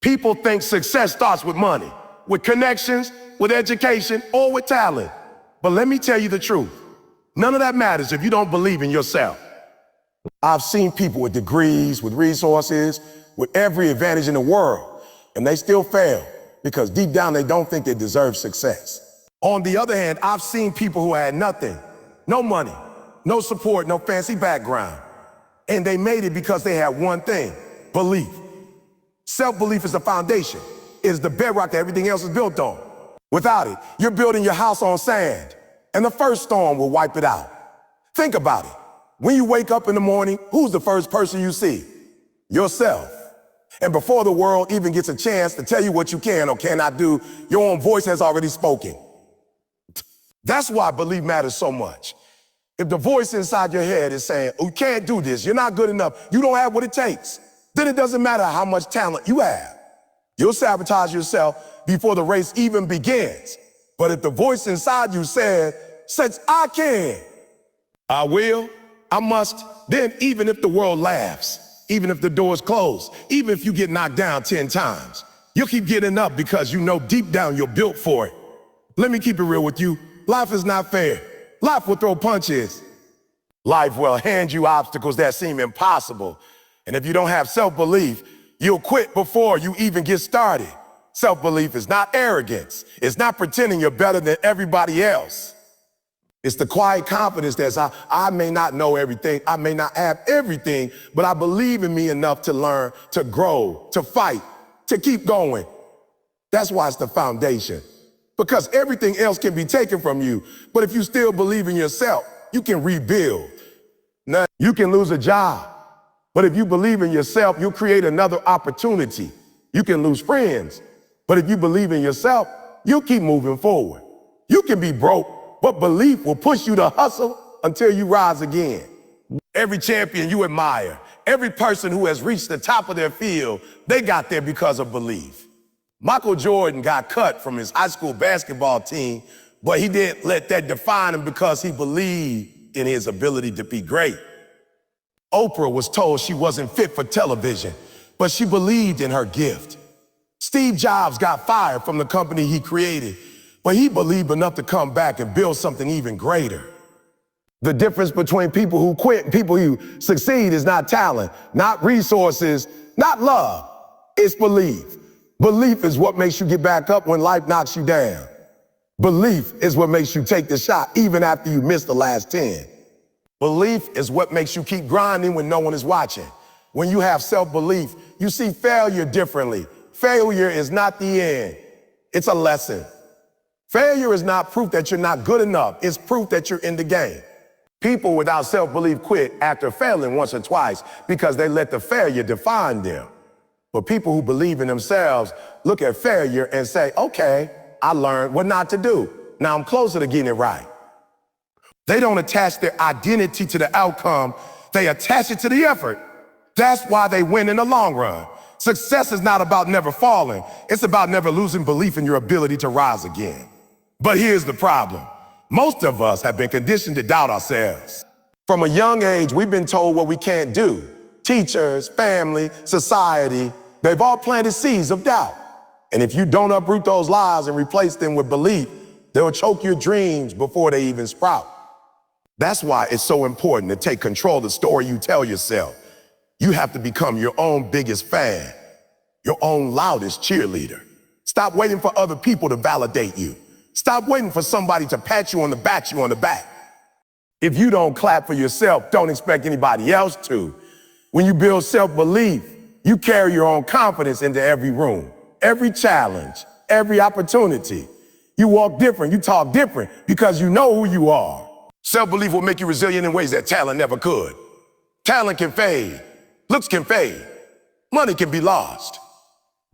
People think success starts with money, with connections, with education, or with talent. But let me tell you the truth. None of that matters if you don't believe in yourself. I've seen people with degrees, with resources, with every advantage in the world, and they still fail because deep down they don't think they deserve success. On the other hand, I've seen people who had nothing, no money, no support, no fancy background, and they made it because they had one thing: belief. Self-belief is the foundation. It is the bedrock that everything else is built on. Without it, you're building your house on sand, and the first storm will wipe it out. Think about it. When you wake up in the morning, who's the first person you see? Yourself. And before the world even gets a chance to tell you what you can or cannot do, your own voice has already spoken. That's why belief matters so much. If the voice inside your head is saying, "Oh, you can't do this, you're not good enough, you don't have what it takes," then it doesn't matter how much talent you have. You'll sabotage yourself before the race even begins. But if the voice inside you says, "I can, I will, I must," then even if the world laughs, even if the door's closed, even if you get knocked down 10 times, you'll keep getting up because you know deep down you're built for it. Let me keep it real with you. Life is not fair. Life will throw punches. Life will hand you obstacles that seem impossible. And if you don't have self-belief, you'll quit before you even get started. Self-belief is not arrogance. It's not pretending you're better than everybody else. It's the quiet confidence that I may not know everything, I may not have everything, but I believe in me enough to learn, to grow, to fight, to keep going. That's why it's the foundation. Because everything else can be taken from you, but if you still believe in yourself, you can rebuild. Now, you can lose a job, but if you believe in yourself, you'll create another opportunity. You can lose friends, but if you believe in yourself, you'll keep moving forward. You can be broke, but belief will push you to hustle until you rise again. Every champion you admire, every person who has reached the top of their field, they got there because of belief. Michael Jordan got cut from his high school basketball team, but he didn't let that define him because he believed in his ability to be great. Oprah was told she wasn't fit for television, but she believed in her gift. Steve Jobs got fired from the company he created, but he believed enough to come back and build something even greater. The difference between people who quit and people who succeed is not talent, not resources, not love. It's belief. Belief is what makes you get back up when life knocks you down. Belief is what makes you take the shot even after you miss the last 10. Belief is what makes you keep grinding when no one is watching. When you have self-belief, you see failure differently. Failure is not the end. It's a lesson. Failure is not proof that you're not good enough. It's proof that you're in the game. People without self-belief quit after failing once or twice because they let the failure define them. But people who believe in themselves look at failure and say, "Okay, I learned what not to do. Now I'm closer to getting it right." They don't attach their identity to the outcome. They attach it to the effort. That's why they win in the long run. Success is not about never falling. It's about never losing belief in your ability to rise again. But here's the problem. Most of us have been conditioned to doubt ourselves. From a young age, we've been told what we can't do. Teachers, family, society, they've all planted seeds of doubt. And if you don't uproot those lies and replace them with belief, they'll choke your dreams before they even sprout. That's why it's so important to take control of the story you tell yourself. You have to become your own biggest fan, your own loudest cheerleader. Stop waiting for other people to validate you. Stop waiting for somebody to pat you on the back. If you don't clap for yourself, don't expect anybody else to. When you build self-belief, you carry your own confidence into every room, every challenge, every opportunity. You walk different, you talk different because you know who you are. Self-belief will make you resilient in ways that talent never could. Talent can fade, looks can fade, money can be lost.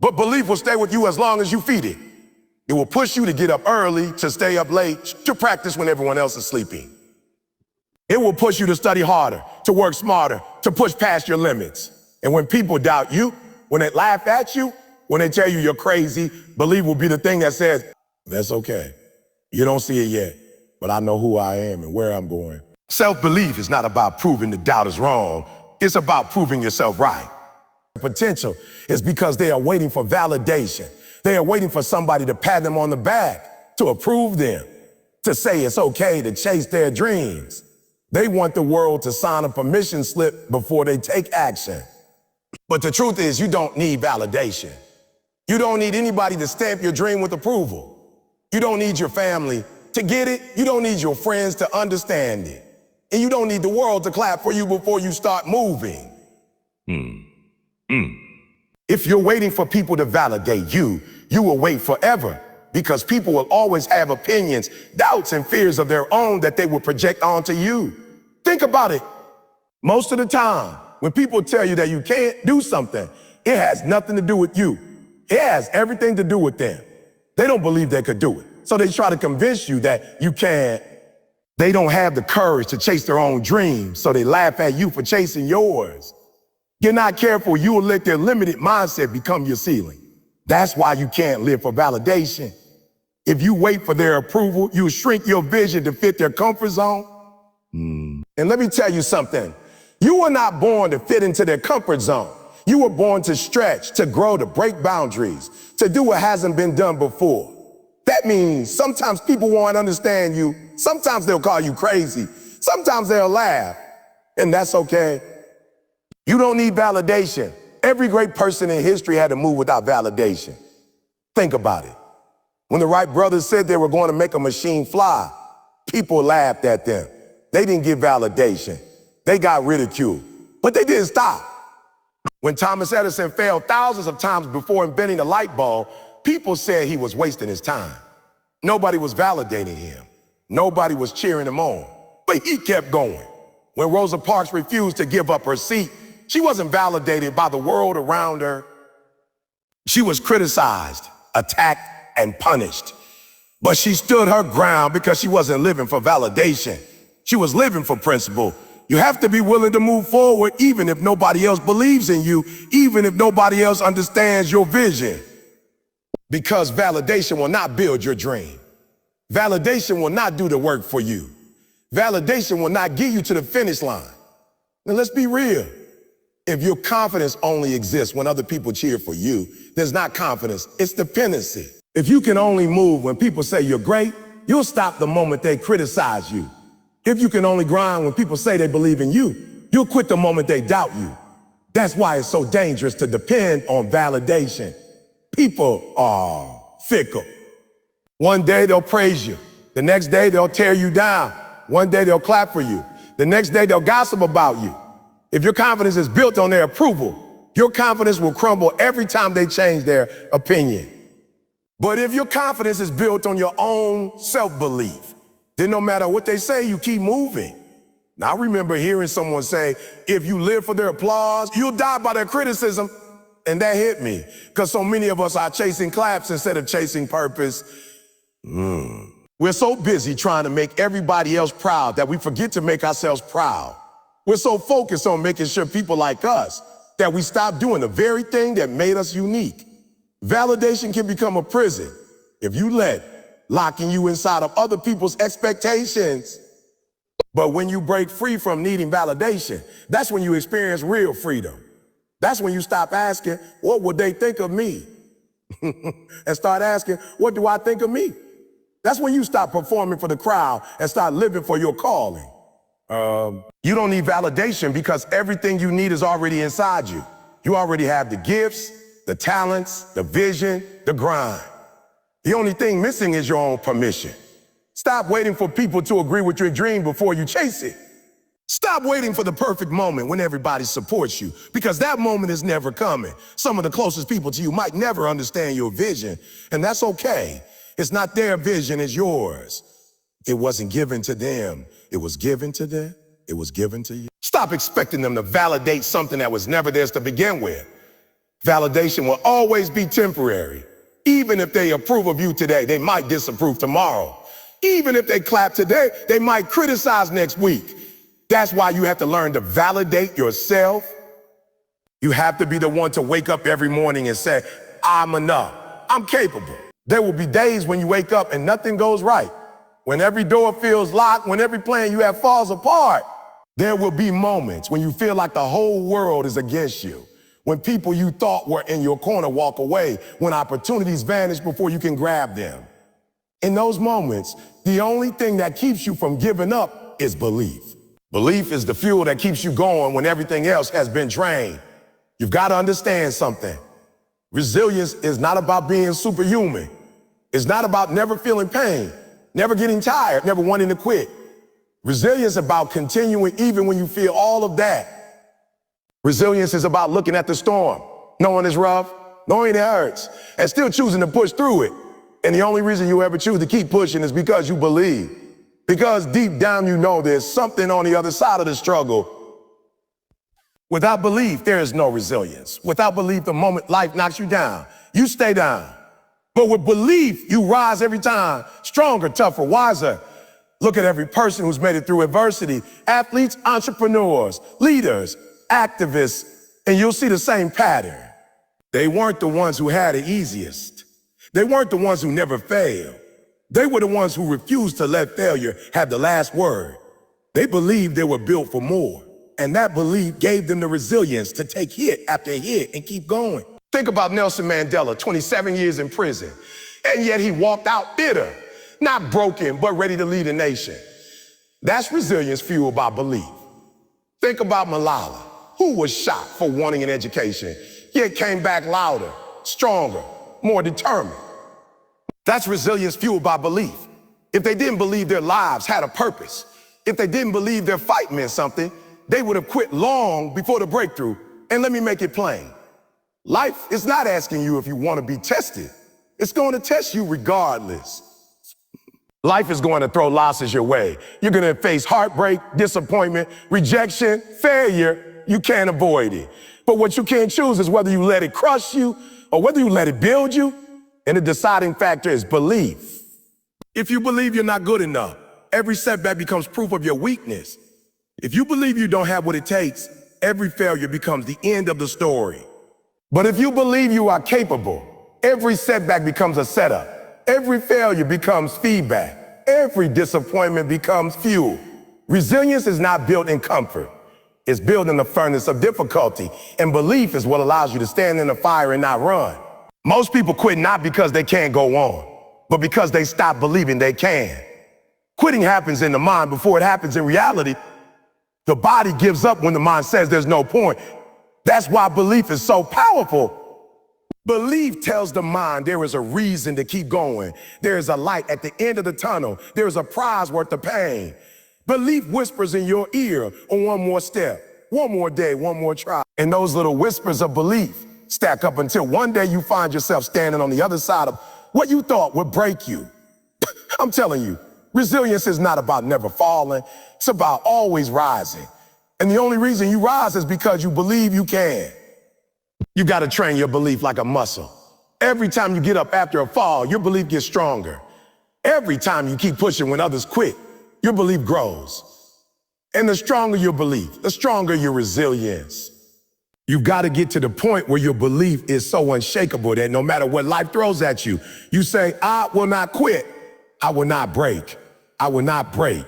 But belief will stay with you as long as you feed it. It will push you to get up early, to stay up late, to practice when everyone else is sleeping. It will push you to study harder, to work smarter, to push past your limits. And when people doubt you, when they laugh at you, when they tell you you're crazy, belief will be the thing that says, "That's okay. You don't see it yet, but I know who I am and where I'm going." Self-belief is not about proving the doubt is wrong. It's about proving yourself right. potential is because they are waiting for validation. They are waiting for somebody to pat them on the back, to approve them, to say it's okay to chase their dreams. They want the world to sign a permission slip before they take action. But the truth is, you don't need validation. You don't need anybody to stamp your dream with approval. You don't need your family to get it. You don't need your friends to understand it. And you don't need the world to clap for you before you start moving. If you're waiting for people to validate you, you will wait forever, because people will always have opinions, doubts, and fears of their own that they will project onto you. Think about it. Most of the time, when people tell you that you can't do something, it has nothing to do with you. It has everything to do with them. They don't believe they could do it. So they try to convince you that you can't. They don't have the courage to chase their own dreams, so they laugh at you for chasing yours. You're not careful, you will let their limited mindset become your ceiling. That's why you can't live for validation. If you wait for their approval, you shrink your vision to fit their comfort zone. And let me tell you something. You were not born to fit into their comfort zone. You were born to stretch, to grow, to break boundaries, to do what hasn't been done before. That means sometimes people won't understand you. Sometimes they'll call you crazy. Sometimes they'll laugh, and that's okay. You don't need validation. Every great person in history had to move without validation. Think about it. When the Wright brothers said they were going to make a machine fly, people laughed at them. They didn't get validation. They got ridiculed, but they didn't stop. When Thomas Edison failed thousands of times before inventing the light bulb, people said he was wasting his time. Nobody was validating him. Nobody was cheering him on, but he kept going. When Rosa Parks refused to give up her seat, she wasn't validated by the world around her. She was criticized, attacked, and punished. But she stood her ground because she wasn't living for validation. She was living for principle. You have to be willing to move forward even if nobody else believes in you, even if nobody else understands your vision. Because validation will not build your dream. Validation will not do the work for you. Validation will not get you to the finish line. Now let's be real. If your confidence only exists when other people cheer for you, there's not confidence, it's dependency. If you can only move when people say you're great, you'll stop the moment they criticize you. If you can only grind when people say they believe in you, you'll quit the moment they doubt you. That's why it's so dangerous to depend on validation. People are fickle. One day they'll praise you. The next day they'll tear you down. One day they'll clap for you. The next day they'll gossip about you. If your confidence is built on their approval, your confidence will crumble every time they change their opinion. But if your confidence is built on your own self-belief, then no matter what they say, you keep moving. Now, I remember hearing someone say, if you live for their applause, you'll die by their criticism. And that hit me, because so many of us are chasing claps instead of chasing purpose. We're so busy trying to make everybody else proud that we forget to make ourselves proud. We're so focused on making sure people like us that we stop doing the very thing that made us unique. Validation can become a prison if you let locking you inside of other people's expectations. But when you break free from needing validation, that's when you experience real freedom. That's when you stop asking, what would they think of me? And start asking, what do I think of me? That's when you stop performing for the crowd and start living for your calling. You don't need validation because everything you need is already inside you. You already have the gifts, the talents, the vision, the grind. The only thing missing is your own permission. Stop waiting for people to agree with your dream before you chase it. Stop waiting for the perfect moment when everybody supports you, because that moment is never coming. Some of the closest people to you might never understand your vision, and that's okay. It's not their vision, it's yours. It wasn't given to them. It was given to them. It was given to you. Stop expecting them to validate something that was never theirs to begin with. Validation will always be temporary. Even if they approve of you today, they might disapprove tomorrow. Even if they clap today, they might criticize next week. That's why you have to learn to validate yourself. You have to be the one to wake up every morning and say, I'm enough. I'm capable. There will be days when you wake up and nothing goes right. When every door feels locked, when every plan you have falls apart. There will be moments when you feel like the whole world is against you. When people you thought were in your corner walk away, when opportunities vanish before you can grab them. In those moments, the only thing that keeps you from giving up is belief. Belief is the fuel that keeps you going when everything else has been drained. You've got to understand something. Resilience is not about being superhuman. It's not about never feeling pain, never getting tired, never wanting to quit. Resilience is about continuing even when you feel all of that. Resilience is about looking at the storm, knowing it's rough, knowing it hurts, and still choosing to push through it. And the only reason you ever choose to keep pushing is because you believe. Because deep down you know there's something on the other side of the struggle. Without belief, there is no resilience. Without belief, the moment life knocks you down, you stay down. But with belief, you rise every time, stronger, tougher, wiser. Look at every person who's made it through adversity, athletes, entrepreneurs, leaders, activists, and you'll see the same pattern. They weren't the ones who had it easiest. They weren't the ones who never failed. They were the ones who refused to let failure have the last word. They believed they were built for more, and that belief gave them the resilience to take hit after hit and keep going. Think about Nelson Mandela, 27 years in prison, and yet he walked out bitter, not broken, but ready to lead a nation. That's resilience fueled by belief. Think about Malala, who was shot for wanting an education, yet came back louder, stronger, more determined. That's resilience fueled by belief. If they didn't believe their lives had a purpose, if they didn't believe their fight meant something, they would have quit long before the breakthrough. And let me make it plain. Life is not asking you if you want to be tested. It's going to test you regardless. Life is going to throw losses your way. You're going to face heartbreak, disappointment, rejection, failure. You can't avoid it. But what you can't choose is whether you let it crush you or whether you let it build you. And the deciding factor is belief. If you believe you're not good enough, every setback becomes proof of your weakness. If you believe you don't have what it takes, every failure becomes the end of the story. But if you believe you are capable, every setback becomes a setup. Every failure becomes feedback. Every disappointment becomes fuel. Resilience is not built in comfort. It's built in the furnace of difficulty. And belief is what allows you to stand in the fire and not run. Most people quit not because they can't go on, but because they stop believing they can. Quitting happens in the mind before it happens in reality. The body gives up when the mind says there's no point. That's why belief is so powerful. Belief tells the mind there is a reason to keep going. There is a light at the end of the tunnel. There is a prize worth the pain. Belief whispers in your ear on one more step, one more day, one more try. And those little whispers of belief stack up until one day you find yourself standing on the other side of what you thought would break you. I'm telling you, resilience is not about never falling. It's about always rising. And the only reason you rise is because you believe you can. You got to train your belief like a muscle. Every time you get up after a fall, your belief gets stronger. Every time you keep pushing when others quit, your belief grows. And the stronger your belief, the stronger your resilience. You've got to get to the point where your belief is so unshakable that no matter what life throws at you, you say, I will not quit. I will not break. I will not break.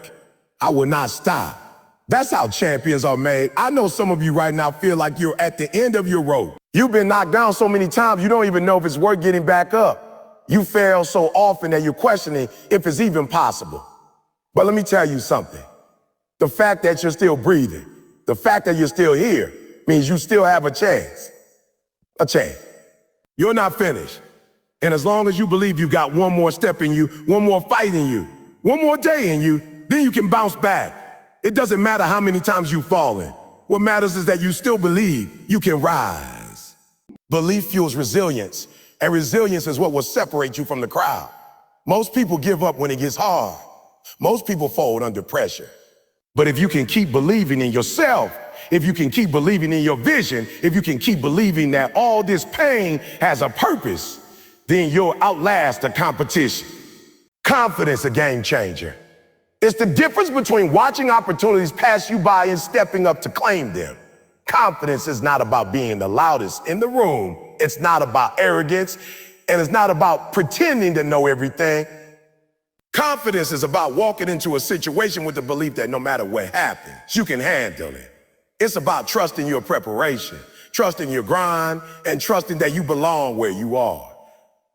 I will not stop. That's how champions are made. I know some of you right now feel like you're at the end of your rope. You've been knocked down so many times, you don't even know if it's worth getting back up. You fail so often that you're questioning if it's even possible. But let me tell you something. The fact that you're still breathing, the fact that you're still here, means you still have a chance. A chance. You're not finished. And as long as you believe you got one more step in you, one more fight in you, one more day in you, then you can bounce back. It doesn't matter how many times you've fallen. What matters is that you still believe you can rise. Belief fuels resilience, and resilience is what will separate you from the crowd. Most people give up when it gets hard. Most people fold under pressure. But if you can keep believing in yourself, if you can keep believing in your vision, if you can keep believing that all this pain has a purpose, then you'll outlast the competition. Confidence, a game changer. It's the difference between watching opportunities pass you by and stepping up to claim them. Confidence is not about being the loudest in the room. It's not about arrogance, and it's not about pretending to know everything. Confidence is about walking into a situation with the belief that no matter what happens, you can handle it. It's about trusting your preparation, trusting your grind, and trusting that you belong where you are.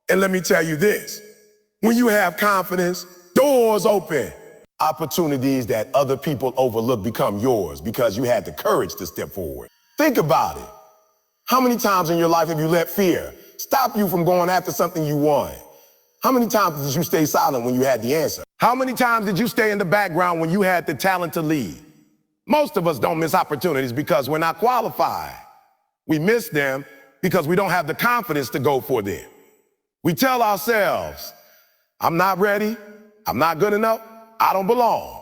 And let me tell you this, when you have confidence, doors open. Opportunities that other people overlook become yours because you had the courage to step forward. Think about it. How many times in your life have you let fear stop you from going after something you want? How many times did you stay silent when you had the answer? How many times did you stay in the background when you had the talent to lead? Most of us don't miss opportunities because we're not qualified. We miss them because we don't have the confidence to go for them. We tell ourselves, I'm not ready, I'm not good enough, I don't belong.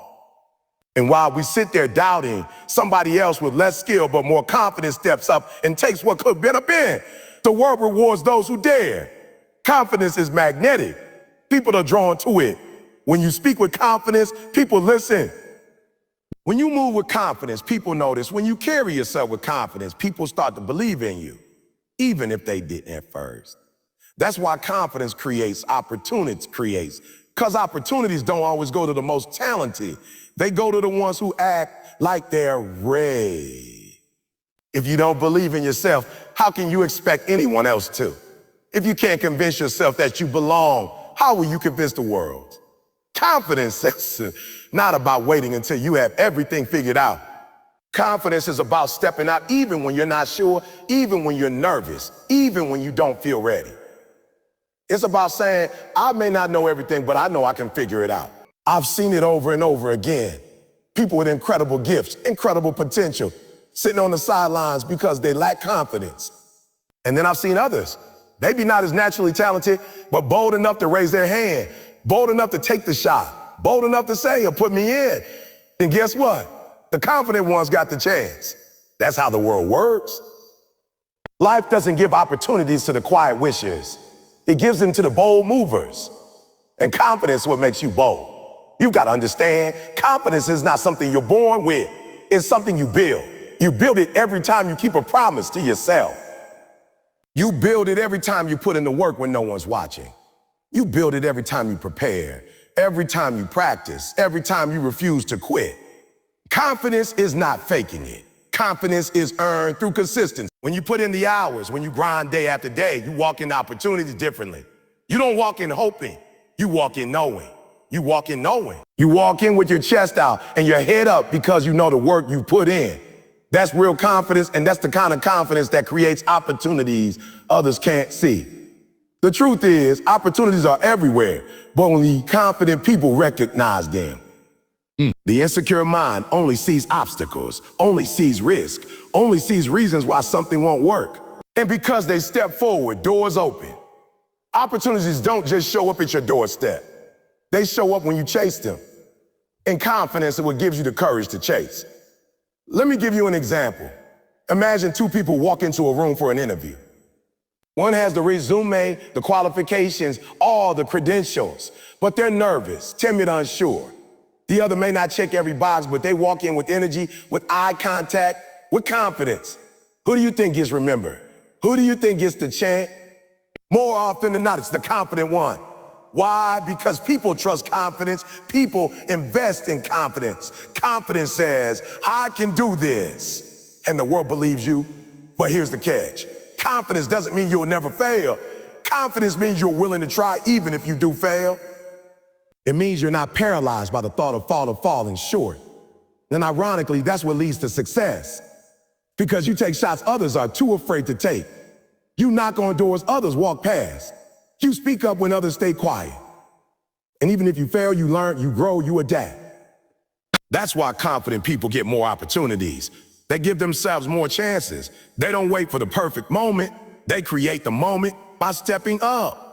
And while we sit there doubting, somebody else with less skill but more confidence steps up and takes what could have been a bin. The world rewards those who dare. Confidence is magnetic. People are drawn to it. When you speak with confidence, people listen. When you move with confidence, people notice. When you carry yourself with confidence, people start to believe in you, even if they didn't at first. That's why confidence creates opportunities, because opportunities don't always go to the most talented. They go to the ones who act like they're ready. If you don't believe in yourself, how can you expect anyone else to? If you can't convince yourself that you belong, how will you convince the world? Confidence is not about waiting until you have everything figured out. Confidence is about stepping out even when you're not sure, even when you're nervous, even when you don't feel ready. It's about saying, I may not know everything, but I know I can figure it out. I've seen it over and over again. People with incredible gifts, incredible potential, sitting on the sidelines because they lack confidence. And then I've seen others, maybe not as naturally talented, but bold enough to raise their hand, bold enough to take the shot, bold enough to say, put me in. And guess what? The confident ones got the chance. That's how the world works. Life doesn't give opportunities to the quiet wishers. It gives them to the bold movers. And confidence is what makes you bold. You've got to understand, confidence is not something you're born with. It's something you build. You build it every time you keep a promise to yourself. You build it every time you put in the work when no one's watching. You build it every time you prepare, every time you practice, every time you refuse to quit. Confidence is not faking it. Confidence is earned through consistency. When you put in the hours, when you grind day after day, you walk into opportunities differently. You don't walk in hoping, you walk in knowing. You walk in knowing. You walk in with your chest out and your head up because you know the work you put in. That's real confidence, and that's the kind of confidence that creates opportunities others can't see. The truth is, opportunities are everywhere, but only confident people recognize them. The insecure mind only sees obstacles, only sees risk, only sees reasons why something won't work. And because they step forward, doors open. Opportunities don't just show up at your doorstep. They show up when you chase them. And confidence is what gives you the courage to chase. Let me give you an example. Imagine two people walk into a room for an interview. One has the resume, the qualifications, all the credentials, but they're nervous, timid, unsure. The other may not check every box, but they walk in with energy, with eye contact, with confidence. Who do you think gets remembered? Who do you think gets the chance? More often than not, it's the confident one. Why? Because people trust confidence. People invest in confidence. Confidence says, I can do this. And the world believes you. But here's the catch. Confidence doesn't mean you'll never fail. Confidence means you're willing to try even if you do fail. It means you're not paralyzed by the thought of falling short. And ironically, that's what leads to success. Because you take shots others are too afraid to take. You knock on doors others walk past. You speak up when others stay quiet. And even if you fail, you learn, you grow, you adapt. That's why confident people get more opportunities. They give themselves more chances. They don't wait for the perfect moment. They create the moment by stepping up.